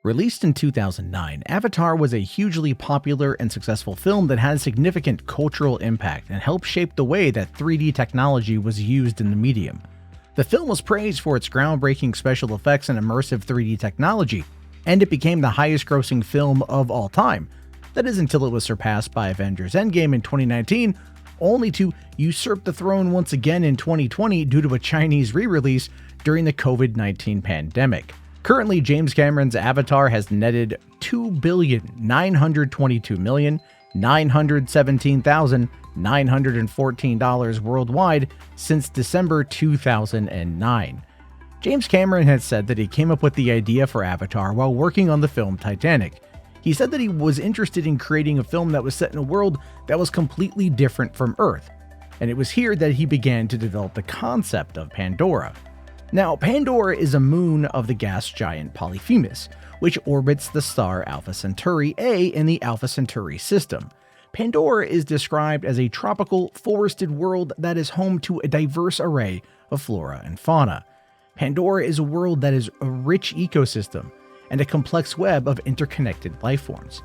Released in 2009, Avatar was a hugely popular and successful film that had significant cultural impact and helped shape the way that 3D technology was used in the medium. The film was praised for its groundbreaking special effects and immersive 3D technology, and it became the highest-grossing film of all time. That is until it was surpassed by Avengers Endgame in 2019, only to usurp the throne once again in 2020 due to a Chinese re-release during the COVID-19 pandemic. Currently, James Cameron's Avatar has netted $2,922,917,914 worldwide since December 2009. James Cameron has said that he came up with the idea for Avatar while working on the film Titanic. He said that he was interested in creating a film that was set in a world that was completely different from Earth, and it was here that he began to develop the concept of Pandora. Now, Pandora is a moon of the gas giant Polyphemus, which orbits the star Alpha Centauri A in the Alpha Centauri system. Pandora is described as a tropical, forested world that is home to a diverse array of flora and fauna. Pandora is a world that is a rich ecosystem and a complex web of interconnected lifeforms.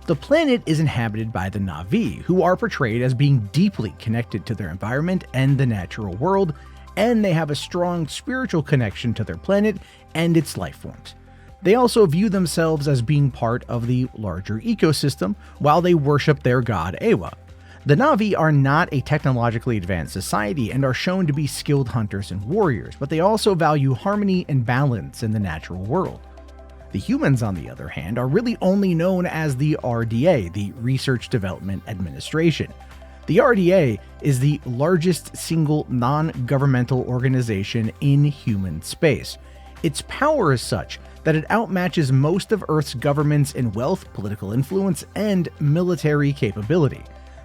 The planet is inhabited by the Na'vi, who are portrayed as being deeply connected to their environment and the natural world, and they have a strong spiritual connection to their planet and its lifeforms. They also view themselves as being part of the larger ecosystem while they worship their god Ewa. The Na'vi are not a technologically advanced society and are shown to be skilled hunters and warriors, but they also value harmony and balance in the natural world. The humans, on the other hand, are really only known as the RDA, the Research Development Administration. The RDA is the largest single non-governmental organization in human space. Its power is such that it outmatches most of Earth's governments in wealth, political influence, and military capability.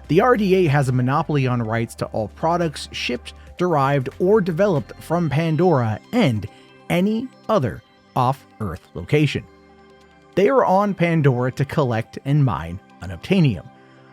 The RDA has a monopoly on rights to all products shipped, derived, or developed from Pandora and any other off-Earth location. They are on Pandora to collect and mine unobtainium.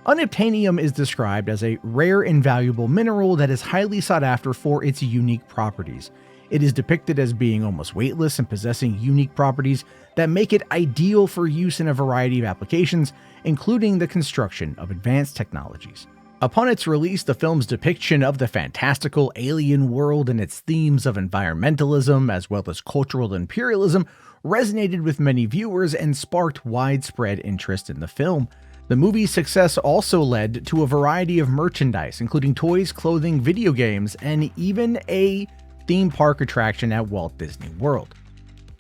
Unobtainium is described as a rare and valuable mineral that is highly sought after for its unique properties. It is depicted as being almost weightless and possessing unique properties that make it ideal for use in a variety of applications, including the construction of advanced technologies. Upon its release, the film's depiction of the fantastical alien world and its themes of environmentalism as well as cultural imperialism resonated with many viewers and sparked widespread interest in the film. The movie's success also led to a variety of merchandise, including toys, clothing, video games, and even a theme park attraction at Walt Disney World.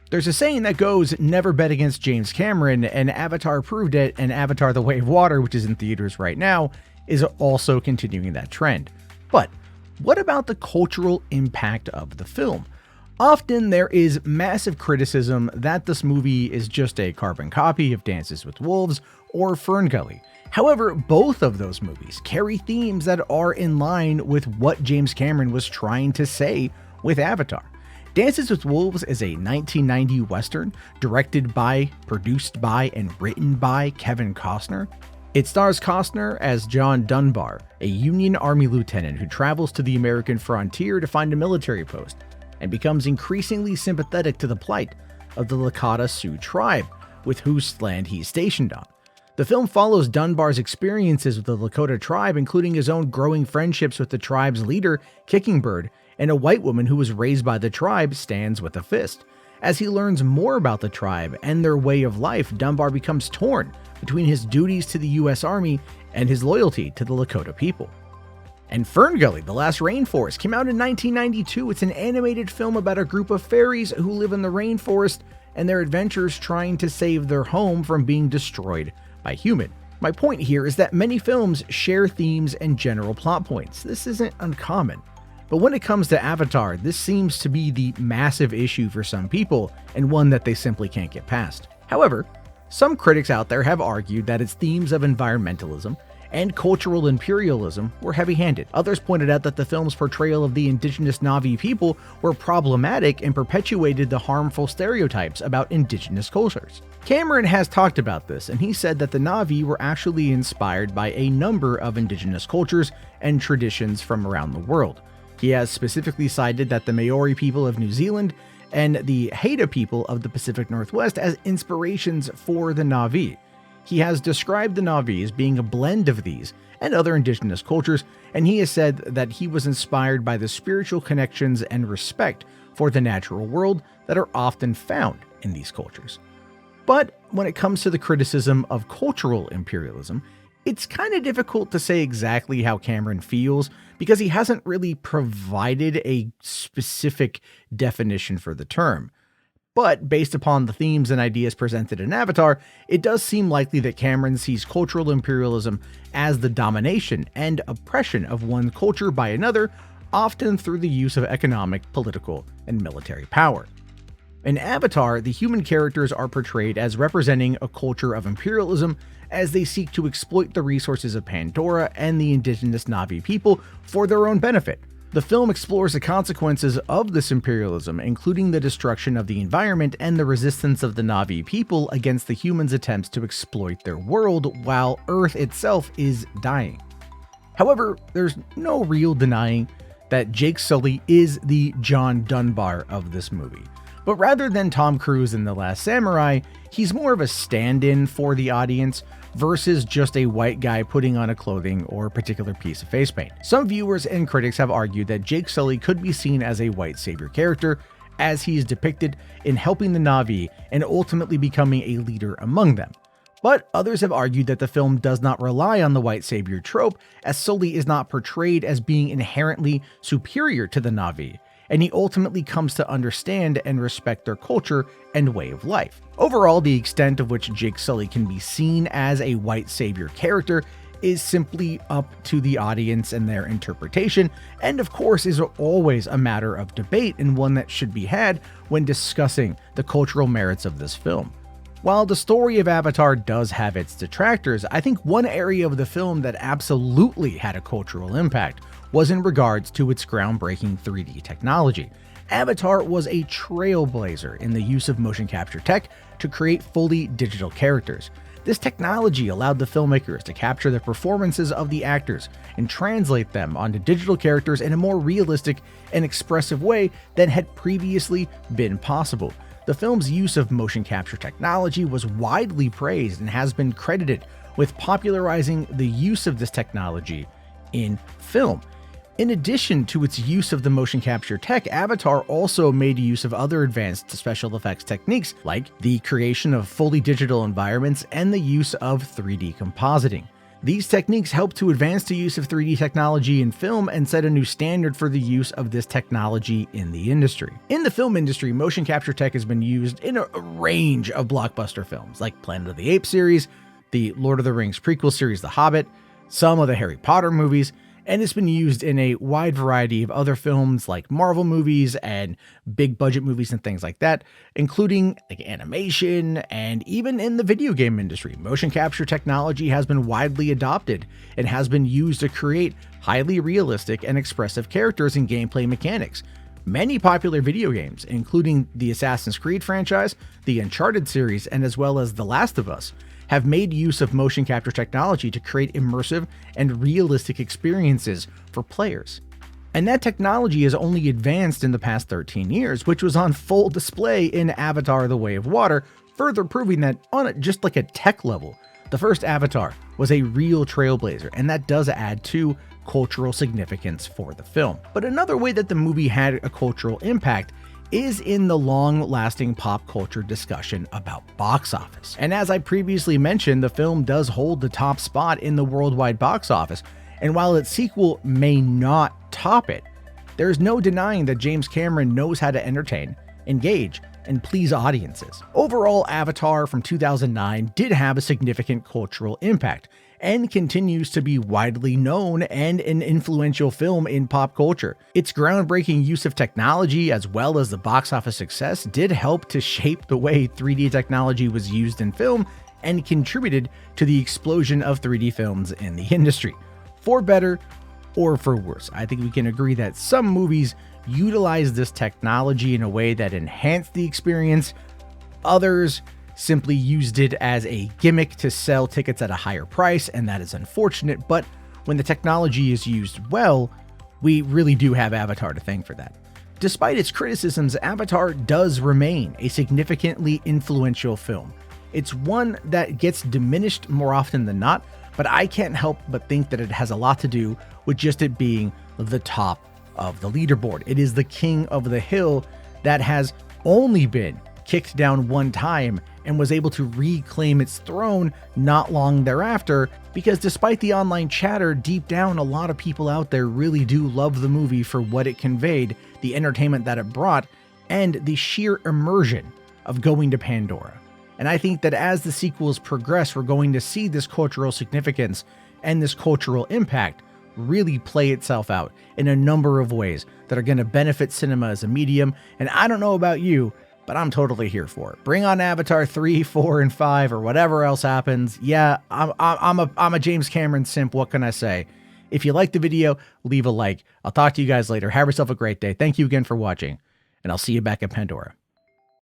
There's a saying that goes, never bet against James Cameron, and Avatar proved it, and Avatar: The Way of Water, which is in theaters right now, is also continuing that trend. But what about the cultural impact of the film? Often there is massive criticism that this movie is just a carbon copy of Dances with Wolves or Ferngully. However, both of those movies carry themes that are in line with what James Cameron was trying to say with Avatar. Dances with Wolves is a 1990 Western directed by, produced by, and written by Kevin Costner. It stars Costner as John Dunbar, a Union Army lieutenant who travels to the American frontier to find a military post, and becomes increasingly sympathetic to the plight of the Lakota Sioux tribe, with whose land he's stationed on. The film follows Dunbar's experiences with the Lakota tribe, including his own growing friendships with the tribe's leader, Kickingbird, and a white woman who was raised by the tribe, Stands with a Fist. As he learns more about the tribe and their way of life, Dunbar becomes torn between his duties to the U.S. Army and his loyalty to the Lakota people. And Ferngully, The Last Rainforest, came out in 1992. It's an animated film about a group of fairies who live in the rainforest and their adventures trying to save their home from being destroyed by humans. My point here is that many films share themes and general plot points. This isn't uncommon. But when it comes to Avatar, this seems to be the massive issue for some people, and one that they simply can't get past. However, some critics out there have argued that its themes of environmentalism and cultural imperialism were heavy-handed. Others pointed out that the film's portrayal of the indigenous Na'vi people were problematic and perpetuated the harmful stereotypes about indigenous cultures. Cameron has talked about this, and he said that the Na'vi were actually inspired by a number of indigenous cultures and traditions from around the world. He has specifically cited that the Maori people of New Zealand and the Haida people of the Pacific Northwest as inspirations for the Na'vi. He has described the Na'vi as being a blend of these and other indigenous cultures, and he has said that he was inspired by the spiritual connections and respect for the natural world that are often found in these cultures. But when it comes to the criticism of cultural imperialism, it's kind of difficult to say exactly how Cameron feels because he hasn't really provided a specific definition for the term. But based upon the themes and ideas presented in Avatar, it does seem likely that Cameron sees cultural imperialism as the domination and oppression of one culture by another, often through the use of economic, political, and military power. In Avatar, the human characters are portrayed as representing a culture of imperialism as they seek to exploit the resources of Pandora and the indigenous Na'vi people for their own benefit. The film explores the consequences of this imperialism, including the destruction of the environment and the resistance of the Na'vi people against the humans' attempts to exploit their world while Earth itself is dying. However, there's no real denying that Jake Sully is the John Dunbar of this movie. But rather than Tom Cruise in The Last Samurai, he's more of a stand-in for the audience versus just a white guy putting on a clothing or a particular piece of face paint. Some viewers and critics have argued that Jake Sully could be seen as a white savior character, as he is depicted in helping the Na'vi and ultimately becoming a leader among them. But others have argued that the film does not rely on the white savior trope, as Sully is not portrayed as being inherently superior to the Na'vi, and he ultimately comes to understand and respect their culture and way of life. Overall, the extent of which Jake Sully can be seen as a white savior character is simply up to the audience and their interpretation, and of course is always a matter of debate and one that should be had when discussing the cultural merits of this film. While the story of Avatar does have its detractors, I think one area of the film that absolutely had a cultural impact was in regards to its groundbreaking 3D technology. Avatar was a trailblazer in the use of motion capture tech to create fully digital characters. This technology allowed the filmmakers to capture the performances of the actors and translate them onto digital characters in a more realistic and expressive way than had previously been possible. The film's use of motion capture technology was widely praised and has been credited with popularizing the use of this technology in film. In addition to its use of the motion capture tech, Avatar also made use of other advanced special effects techniques like the creation of fully digital environments and the use of 3D compositing. These techniques helped to advance the use of 3D technology in film and set a new standard for the use of this technology in the industry. In the film industry, motion capture tech has been used in a range of blockbuster films like Planet of the Apes series, the Lord of the Rings prequel series The Hobbit, some of the Harry Potter movies, and it's been used in a wide variety of other films like Marvel movies and big budget movies and things like that, including like animation and even in the video game industry. Motion capture technology has been widely adopted and has been used to create highly realistic and expressive characters and gameplay mechanics. Many popular video games, including the Assassin's Creed franchise, the Uncharted series, and as well as The Last of Us, have made use of motion capture technology to create immersive and realistic experiences for players. And that technology has only advanced in the past 13 years, which was on full display in Avatar: The Way of Water, further proving that on just like a tech level, the first Avatar was a real trailblazer, and that does add to cultural significance for the film. But another way that the movie had a cultural impact is in the long-lasting pop culture discussion about box office. And as I previously mentioned, the film does hold the top spot in the worldwide box office, and while its sequel may not top it, there's no denying that James Cameron knows how to entertain, engage, and please audiences. Overall, Avatar from 2009 did have a significant cultural impact, and continues to be widely known and an influential film in pop culture. Its groundbreaking use of technology as well as the box office success did help to shape the way 3D technology was used in film and contributed to the explosion of 3D films in the industry. For better or for worse, I think we can agree that some movies utilize this technology in a way that enhanced the experience. Others simply used it as a gimmick to sell tickets at a higher price, and that is unfortunate, but when the technology is used well, we really do have Avatar to thank for that. Despite its criticisms, Avatar does remain a significantly influential film. It's one that gets diminished more often than not, but I can't help but think that it has a lot to do with just it being the top of the leaderboard. It is the king of the hill that has only been kicked down one time and was able to reclaim its throne not long thereafter, because despite the online chatter, deep down a lot of people out there really do love the movie for what it conveyed, the entertainment that it brought, and the sheer immersion of going to Pandora. And I think that as the sequels progress, we're going to see this cultural significance and this cultural impact really play itself out in a number of ways that are going to benefit cinema as a medium. And I don't know about you, but I'm totally here for it. Bring on Avatar 3, 4, and 5, or whatever else happens. Yeah, I'm a James Cameron simp. What can I say? If you liked the video, leave a like. I'll talk to you guys later. Have yourself a great day. Thank you again for watching, and I'll see you back at Pandora.